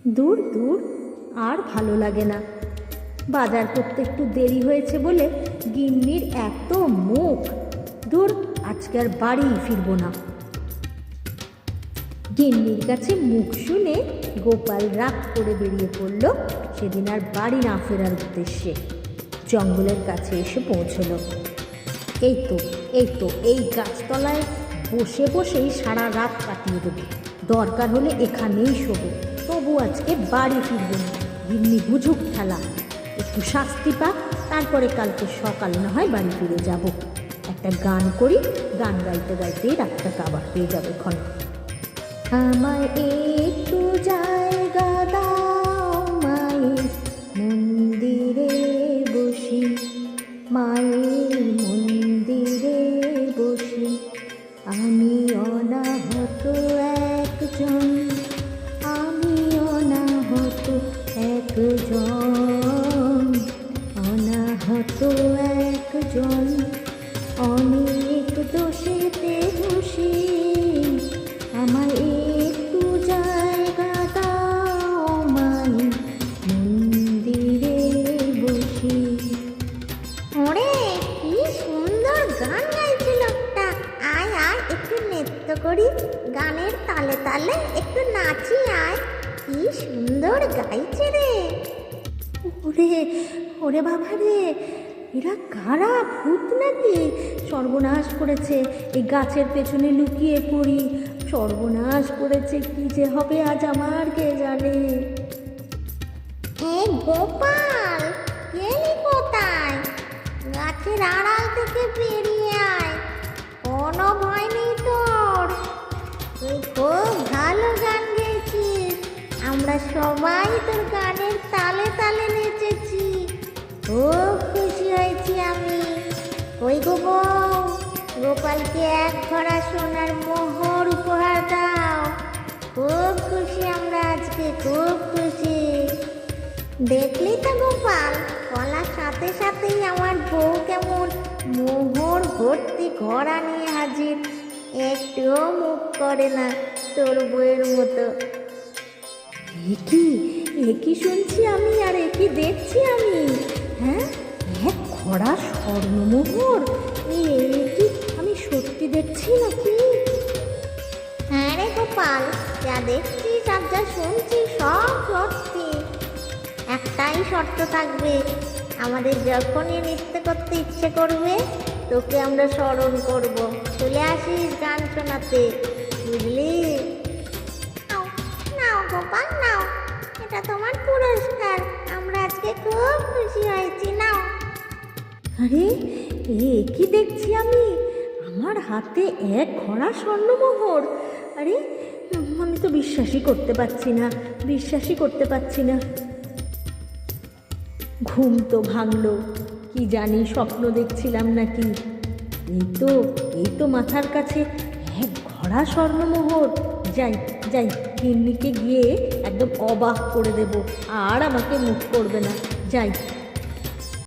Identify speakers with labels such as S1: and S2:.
S1: দূর দূর, আর ভালো লাগে না। বাজার করতে একটু দেরি হয়েছে বলে গিন্নির এত মুখ। দূর, আজকে আর বাড়ি ফিরবো না। গিন্নির কাছে মুখ শুনে গোপাল রাগ করে বেরিয়ে পড়ল সেদিন আর বাড়ি না ফেরার উদ্দেশ্যে। জঙ্গলের কাছে এসে পৌঁছল। এই গাছতলায় বসে বসেই সারা রাত কাটিয়ে দেবে, দরকার হলে এখানেই শোবো, তবু আজকে বাড়ি ফিরব না। গিন্নি বুঝুক ঠেলা, একটু শাস্তি পাক, তারপরে কালকে সকালে না হয় বাড়ি ফিরে যাব। একটা গান করি, গান গাইতে গাইতেই রাতটা কাবার পেয়ে যাবে ক্ষণ। আমায় একটু জায়গা দাও মায়ের মন্দিরে বসি, মায়ের মন্দিরে বসি। আমি অনাহত একজন, আমি অনাহত একজন, অনাহত একজন, অনেক দোষেতে দোষী। আমায় একটু জায়গা দাও মায়ের মন্দিরে বসি।
S2: ওরে, কি সুন্দর গান গাইছে লোকটা। আয় আয়, একটু নৃত্য করি, গানের তালে তালে একটু নাচি আয়। কি সুন্দর গাইছে রে।
S1: ওরে ওরে বাবা রে, এরা কারা, ভূত নাকি? সর্বনাশ করেছে, এই গাছের পেছনে লুকিয়ে পড়ি। সর্বনাশ করেছে, কি যে হবে আজ আমার কে জানে।
S2: এই গোপাল, গেলি কোথায়? গাছের আড়াল থেকে বেরিয়ে আয়, কোনো ভয় নেই তোর। তুই খুব ভালো গান গেয়েছিস, আমরা সবাই তোর গানের তালে তালে নেচেছি। খুব খুশি হয়েছি আমি। ওই গো বউ, গোপালকে এক ভরা সোনার মোহর উপহার দাও। খুব খুশি আমরা আজকে, খুব খুশি। দেখলি তো গোপাল, বলার সাথে সাথেই আমার বউ কেমন মোহর ভর্তি ঘোড়া নিয়ে হাজির। একটুও মুখ করে না তোর বউয়ের মতো।
S1: একই শুনছি আমি, আর একই দেখছি আমি। হ্যাঁ, এক খরা স্বর্ণমোহর, কি আমি সত্যি দেখছি নাকি?
S2: হ্যাঁ রে গোপাল, যা দেখছিস আর যা শুনছিস সব সত্যি। একটাই শর্ত থাকবে, আমাদের যখনই নৃত্য করতে ইচ্ছে করবে তোকে আমরা স্মরণ করব। চলে আসিস গান শোনাতে, বুঝলি? নাও নাও গোপাল, নাও, এটা তোমার পুরস্কার। আমরা আজকে খুব খুশি হয়েছি, নাও।
S1: আরে, কি দেখছি আমি? আমার হাতে এক ঘোড়া স্বর্ণমোহর। আরে, আমি তো বিশ্বাসই করতে পারছি না, বিশ্বাসই করতে পারছি না। ঘুম তো ভাঙলো, কি জানি স্বপ্ন দেখছিলাম নাকি। এই তো মাথার কাছে এক ঘোড়া স্বর্ণমোহর। যাই যাই, গিন্নিকে গিয়ে একদম অবাক করে দেব, আর আমাকে মুখ করবে না। যাই।